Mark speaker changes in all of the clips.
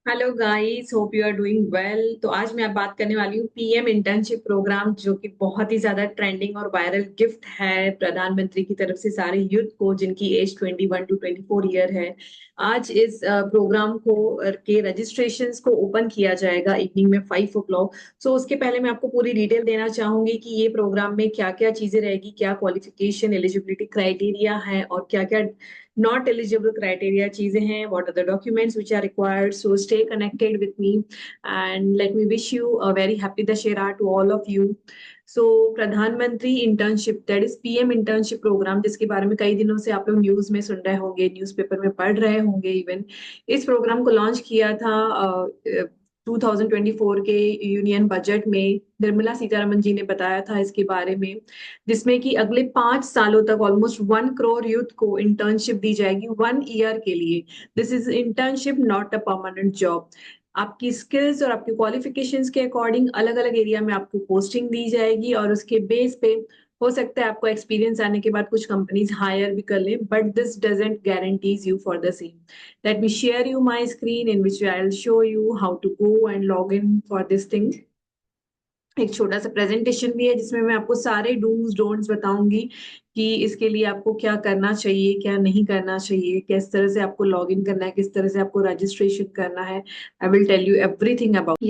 Speaker 1: Hello guys, hope you are doing well. तो आज मैं बात करने वाली हूँ पीएम इंटर्नशिप प्रोग्राम, जो कि बहुत ही ज्यादा ट्रेंडिंग और वायरल गिफ्ट है प्रधानमंत्री की तरफ से सारे यूथ को जिनकी एज 21 to 24 ईयर है। आज इस प्रोग्राम को के रजिस्ट्रेशंस को ओपन किया जाएगा इवनिंग में 5 o'clock। सो उसके पहले मैं आपको पूरी डिटेल देना चाहूंगी कि ये प्रोग्राम में क्या क्या चीजें रहेगी, क्या क्वालिफिकेशन एलिजिबिलिटी क्राइटेरिया है और क्या क्या not eligible criteria चीजें हैं, what are the documents which are required. So stay connected with me and let me wish you a very happy Dashera to all of you. So प्रधानमंत्री internship that is PM internship programme, जिसके बारे में कई दिनों से आप लोग news में सुन रहे होंगे, न्यूज़पेपर में पढ़ रहे होंगे इवन। इस प्रोग्राम को लॉन्च किया था 2024 के यूनियन बजट में। निर्मला सीतारमन जी ने बताया था इसके बारे में, जिसमें कि अगले 5 सालों तक ऑलमोस्ट 1 करोड़ यूथ को इंटर्नशिप दी जाएगी 1 ईयर के लिए। This is internship, not a permanent job. आपकी स्किल्स और आपके क्वालिफिकेशंस के अकॉर्डिंग अलग अलग एरिया में आपको पोस्टिंग दी जाएगी, और उसके बेस पे हो सकता है आपको एक्सपीरियंस आने के बाद कुछ कंपनीज हायर भी कर लें, but this doesn't guarantees you for the same. Let me share you my screen in which I will show you how to go and log in for this thing. एक छोटा सा presentation भी है जिसमें मैं आपको सारे डूज डोंट्स बताऊंगी कि इसके लिए आपको क्या करना चाहिए, क्या नहीं करना चाहिए, किस तरह से आपको लॉग इन करना है, किस तरह से आपको रजिस्ट्रेशन करना है। I will tell you everything about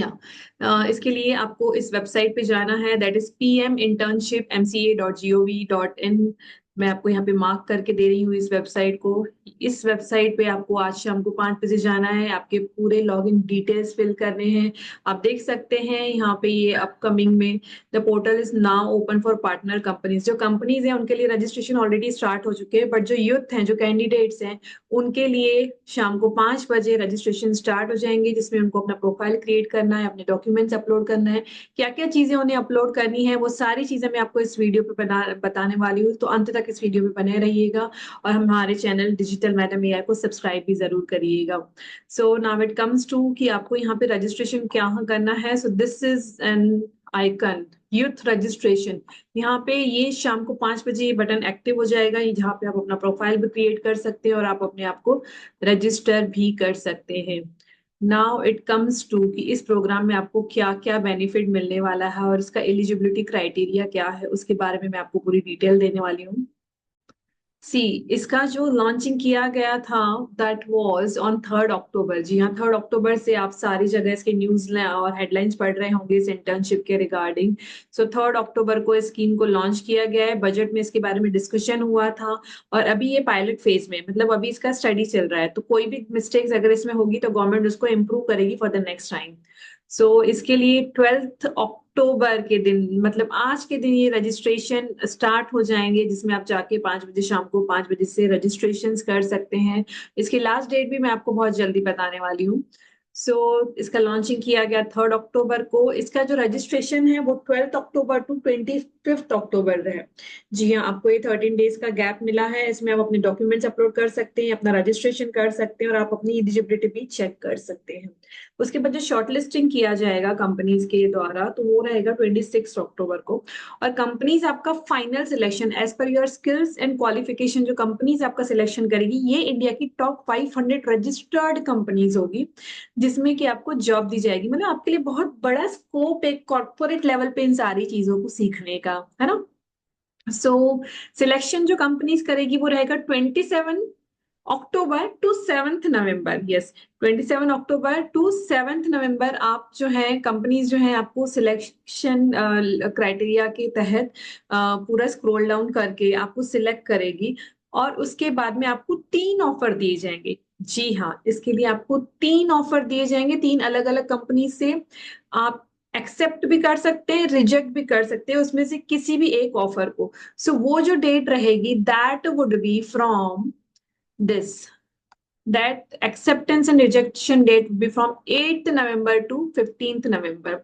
Speaker 1: इसके लिए आपको इस वेबसाइट पे जाना है, दैट इज pminternshipmca.gov.in। मैं आपको यहाँ पे मार्क करके दे रही हूँ इस वेबसाइट को। इस वेबसाइट पे आपको आज शाम को 5 बजे जाना है, आपके पूरे लॉग इन डिटेल्स फिल करने हैं। आप देख सकते हैं यहाँ पे ये अपकमिंग में the portal is now open for partner companies. जो कंपनीज हैं उनके लिए रजिस्ट्रेशन ऑलरेडी स्टार्ट हो चुके हैं, बट जो यूथ हैं, जो कैंडिडेट्स हैं, उनके लिए शाम को 5 बजे रजिस्ट्रेशन स्टार्ट हो जाएंगे, जिसमें उनको अपना प्रोफाइल क्रिएट करना है, अपने डॉक्यूमेंट्स अपलोड करना है। क्या क्या चीजें उन्हें अपलोड करनी है वो सारी चीजें मैं आपको इस वीडियो पे बताने वाली हूँ, तो अंत तक इस वीडियो में बने रहिएगा। और हमारे चैनल डिजिटल मैडम एआई को सब्सक्राइब भी जरूर करिएगा। So now it comes to कि आपको यहाँ पे रजिस्ट्रेशन क्या करना है। So this is an icon, youth registration. यहाँ पे ये शाम को 5 बजे ये बटन एक्टिव हो जाएगा, जहाँ पे आप अपना प्रोफाइल भी क्रिएट कर सकते हैं और आप अपने आप को रजिस्टर भी कर सकते हैं। नाउ इट कम्स टू कि इस प्रोग्राम में आपको क्या क्या बेनिफिट मिलने वाला है और इसका एलिजिबिलिटी क्राइटेरिया क्या है, उसके बारे में मैं आपको पूरी डिटेल देने वाली हूँ। सी, इसका जो लॉन्चिंग किया गया था दैट वाज ऑन 3 अक्टूबर। जी हाँ, 3 अक्टूबर से आप सारी जगह इसके न्यूज और हेडलाइंस पढ़ रहे होंगे इस इंटर्नशिप के रिगार्डिंग। सो 3 अक्टूबर को इस स्कीम को लॉन्च किया गया है, बजट में इसके बारे में डिस्कशन हुआ था। और अभी ये पायलट फेज में, मतलब अभी इसका स्टडी चल रहा है, तो कोई भी मिस्टेक्स अगर इसमें होगी तो गवर्नमेंट उसको इम्प्रूव करेगी फॉर द नेक्स्ट टाइम। सो इसके लिए 12 अक्टूबर के दिन, मतलब आज के दिन, ये रजिस्ट्रेशन स्टार्ट हो जाएंगे, जिसमें आप जाके 5 बजे, शाम को 5 बजे से रजिस्ट्रेशन कर सकते हैं। इसकी लास्ट डेट भी मैं आपको बहुत जल्दी बताने वाली हूँ। सो इसका लॉन्चिंग किया गया 3 अक्टूबर को। इसका जो रजिस्ट्रेशन है वो 12 अक्टूबर to 25 अक्टूबर है। जी हाँ, आपको ये 13 डेज का गैप मिला है। इसमें आप अपने डॉक्यूमेंट्स अपलोड कर सकते हैं, अपना रजिस्ट्रेशन कर सकते हैं और आप अपनी एलिजिबिलिटी भी चेक कर सकते हैं। उसके बाद जो शॉर्टलिस्टिंग किया जाएगा कंपनीज के द्वारा, तो वो रहेगा 26 अक्टूबर को। और कंपनीज आपका final selection as per your skills and qualification, जो कंपनीज आपका सिलेक्शन करेगी, ये इंडिया की टॉप 500 रजिस्टर्ड कंपनीज होगी, जिसमें कि आपको जॉब दी जाएगी। मतलब आपके लिए बहुत बड़ा स्कोप है कॉर्पोरेट लेवल पे इन सारी चीजों को सीखने का, है ना। सो सिलेक्शन जो कंपनीज करेगी वो रहेगा 27 अक्टूबर to 7 November. Yes, 27 October to 7 नवंबर आप जो है कंपनीज जो है आपको सिलेक्शन क्राइटेरिया के तहत पूरा स्क्रॉल डाउन करके आपको सिलेक्ट करेगी। और उसके बाद में आपको 3 ऑफर दिए जाएंगे। जी हाँ, इसके लिए आपको 3 ऑफर दिए जाएंगे, 3 अलग अलग कंपनी से। आप एक्सेप्ट भी कर सकते हैं, रिजेक्ट भी कर सकते हैं उसमें से किसी भी एक ऑफर को। सो वो जो डेट रहेगी that would be from this, that acceptance and rejection date will be from 8th November to 15th November।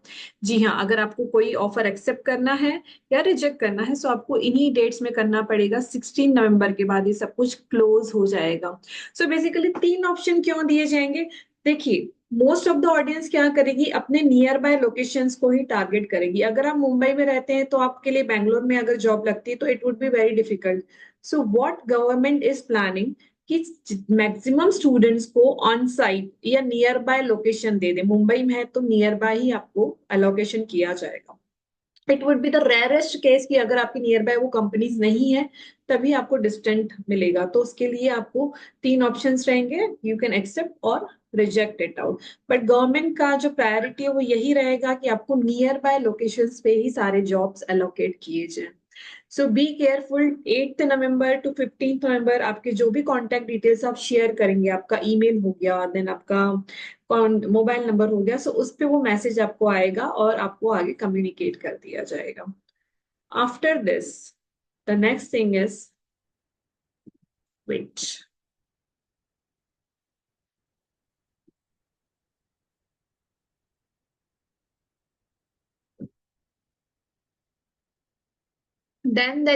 Speaker 1: जी हाँ, अगर आपको कोई ऑफर एक्सेप्ट करना है या रिजेक्ट करना है, तो आपको इन्हीं डेट्स में करना पड़ेगा। 16 नवंबर के बाद ये सब कुछ क्लोज हो जाएगा। सो बेसिकली 3 ऑप्शन क्यों दिए जाएंगे? देखिए, मोस्ट ऑफ द ऑडियंस क्या करेगी, अपने नियर बाय लोकेशंस को ही टारगेट करेगी। अगर आप मुंबई में रहते हैं तो आपके लिए बैंगलोर में अगर जॉब लगती है तो it would be very difficult. So what government is planning, कि मैक्सिमम स्टूडेंट्स को ऑन साइट या नियर बाय लोकेशन दे दे। मुंबई में है तो नियर बाय ही आपको अलोकेशन किया जाएगा। It would be the rarest case कि अगर आपके नियर बाय वो कंपनीज नहीं है तभी आपको डिस्टेंट मिलेगा। तो उसके लिए आपको तीन ऑप्शंस रहेंगे, यू कैन एक्सेप्ट और reject it out. But government का जो प्रायोरिटी है वो यही रहेगा कि आपको नियर बाय लोकेशंस पे ही सारे जॉब्स एलोकेट किए जाए। सो बी केयरफुल। 8 नवंबर टू 15 नवंबर आपके जो भी कॉन्टेक्ट डिटेल्स आप शेयर करेंगे, आपका ईमेल हो गया, देन आपका मोबाइल नंबर हो गया, सो उस पे वो मैसेज आपको आएगा और आपको आगे कम्युनिकेट कर दिया जाएगा। After this the next thing is wait. Then the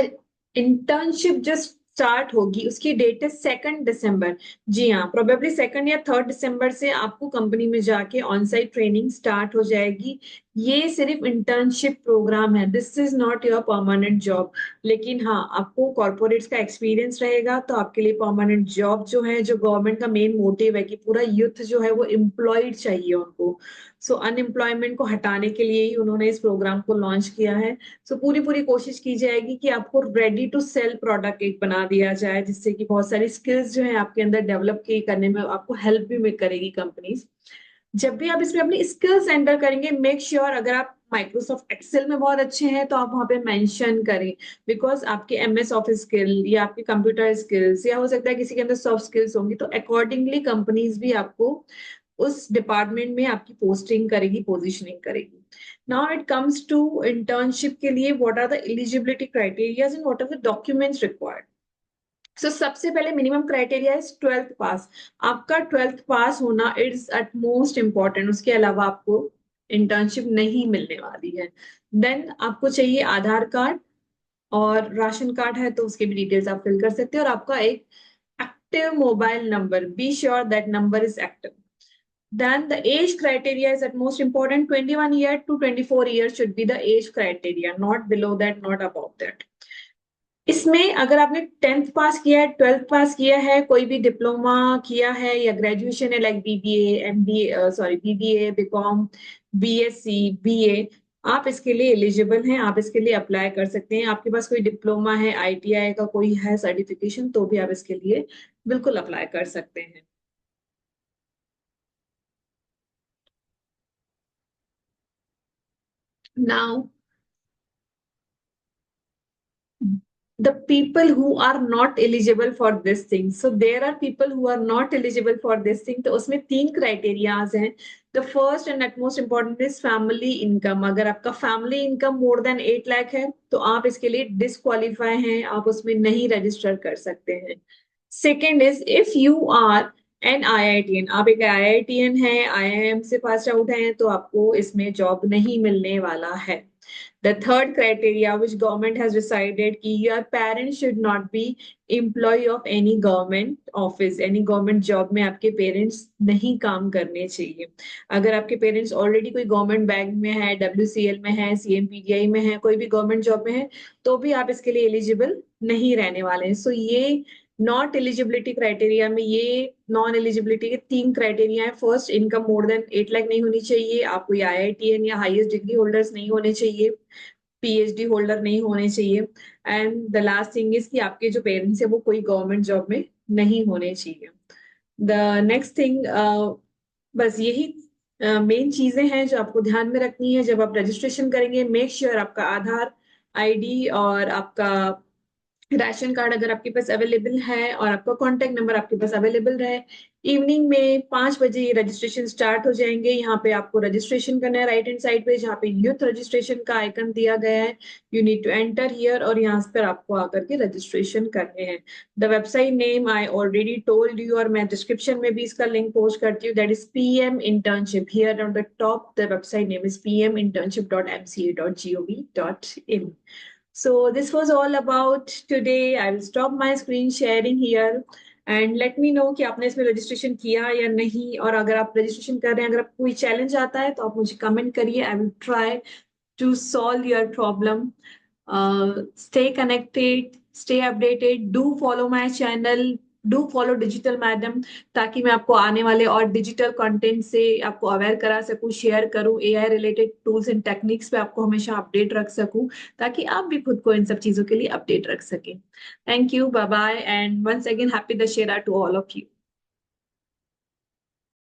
Speaker 1: internship just start होगी, उसकी डेट है 2 दिसंबर। जी हाँ, प्रोबेबली 2 या 3 दिसंबर से आपको कंपनी में जाके ऑन साइट ट्रेनिंग स्टार्ट हो जाएगी। ये सिर्फ इंटर्नशिप प्रोग्राम है, this is not your permanent job. लेकिन हाँ, आपको कॉर्पोरेट्स का एक्सपीरियंस रहेगा तो आपके लिए परमानेंट जॉब जो है, जो गवर्नमेंट का मेन मोटिव है कि पूरा यूथ जो है वो एम्प्लॉयड चाहिए उनको। सो अनएम्प्लॉयमेंट को हटाने के लिए ही उन्होंने इस प्रोग्राम को लॉन्च किया है। सो पूरी पूरी कोशिश की जाएगी कि आपको रेडी टू सेल प्रोडक्ट एक बना दिया जाए, जिससे कि बहुत सारी स्किल्स जो है आपके अंदर डेवलप की करने में आपको हेल्प भी करेगी कंपनीज। जब भी आप इसमें अपनी स्किल्स एंटर करेंगे, मेक श्योर अगर आप माइक्रोसॉफ्ट एक्सेल में बहुत अच्छे हैं तो आप वहां पे मेंशन करें। बिकॉज आपके एमएस ऑफिस स्किल या आपके कंप्यूटर स्किल्स या हो सकता है किसी के अंदर सॉफ्ट स्किल्स होंगी, तो अकॉर्डिंगली कंपनीज भी आपको उस डिपार्टमेंट में आपकी पोस्टिंग करेगी, पोजीशनिंग करेगी। Now it comes to internship के लिए what are the eligibility criterias and what are the documents required. So सबसे पहले मिनिमम क्राइटेरिया इज 12th पास। आपका 12th पास होना इज एट मोस्ट इम्पॉर्टेंट, उसके अलावा आपको इंटर्नशिप नहीं मिलने वाली है। देन आपको चाहिए आधार कार्ड, और राशन कार्ड है तो उसके भी डिटेल्स आप फिल कर सकते हैं, और आपका एक active mobile number, be sure that number is active. Then the age criteria is at most important. 21 year to 24 years should be the age criteria, not below that, not above that. इसमें अगर आपने 10th पास किया है, 12th पास किया है, कोई भी diploma किया है या ग्रेजुएशन है, like BBA, MBA, sorry BBA, BCom, BSc, BA, आप इसके लिए एलिजिबल हैं, आप इसके लिए अप्लाई कर सकते हैं। आपके पास कोई डिप्लोमा है, आईटीआई का कोई है सर्टिफिकेशन, तो भी आप इसके लिए बिल्कुल अप्लाई कर सकते हैं। Now the people who are not eligible for this thing, so there are people who are not eligible for this thing, तो उसमें तीन क्राइटेरियाज हैं। The first and at most important is family income. अगर आपका family income more than 8 lakh है तो आप इसके लिए डिसक्वालीफाई हैं, आप उसमें नहीं रजिस्टर कर सकते हैं। Second is if you are an IITian, आप एक आईआईटीएन है, आईआईएम से पास आउट हैं, तो आपको इसमें जॉब नहीं मिलने वाला है। The third criteria which government has decided कि your parents should not be employee of any government office, any government job में आपके पेरेंट्स नहीं काम करने चाहिए। अगर आपके पेरेंट्स ऑलरेडी कोई गवर्नमेंट बैंक में है, डब्ल्यूसीएल में है, सीएमपीडीआई में है, कोई भी गवर्नमेंट जॉब में है, तो भी आप इसके लिए एलिजिबल नहीं रहने वाले हैं। सो ये नॉट एलिजिबिलिटी क्राइटेरिया में, ये नॉन एलिजिबिलिटी के तीन क्राइटेरिया है। First, income more than 8 lakh नहीं होनी चाहिए, आप कोई आईआईटीएन या हाईएस्ट डिग्री होल्डर्स नहीं होने चाहिए, पीएचडी होल्डर नहीं होने चाहिए, and the last thing is कि आपके जो पेरेंट्स है वो कोई गवर्नमेंट जॉब में नहीं होने चाहिए। द नेक्स्ट थिंग, बस यही मेन चीजें हैं जो आपको ध्यान में रखनी है जब आप रजिस्ट्रेशन करेंगे। मेक श्योर आपका आधार, आईडी और आपका राशन कार्ड अगर आपके पास अवेलेबल है और आपका कॉन्टेक्ट नंबर आपके पास अवेलेबल रहे। इवनिंग में 5 बजे ये रजिस्ट्रेशन स्टार्ट हो जाएंगे। यहाँ पे आपको रजिस्ट्रेशन करना है राइट हैंड साइड पे, जहाँ पे यूथ रजिस्ट्रेशन का आइकन दिया गया है, you need to enter here, और यहाँ पर आपको आकर के रजिस्ट्रेशन करने हैं। The website name I already told you, और मैं डिस्क्रिप्शन में भी इसका लिंक पोस्ट करती हूँ, that is PM internship. Here on the top the website name is pminternship.mca.gov.in. So this was all about today. I will stop my screen sharing here and let me know कि आपने इसमें registration किया या नहीं, और अगर आप registration कर रहे हैं, अगर आपको कोई चैलेंज आता है तो आप मुझे कमेंट करिए। I will try to solve your problem. Stay connected, stay updated. Do follow my channel. Do follow digital madam, ताकि मैं आपको आने वाले और डिजिटल कंटेंट से आपको अवेयर करा सकूं, शेयर करूं, AI related tools and techniques पे आपको हमेशा अपडेट रख सकूं, ताकि आप भी खुद को इन सब चीजों के लिए अपडेट रख सकें। Thank you, bye bye, and once again happy Dussehra to all of you.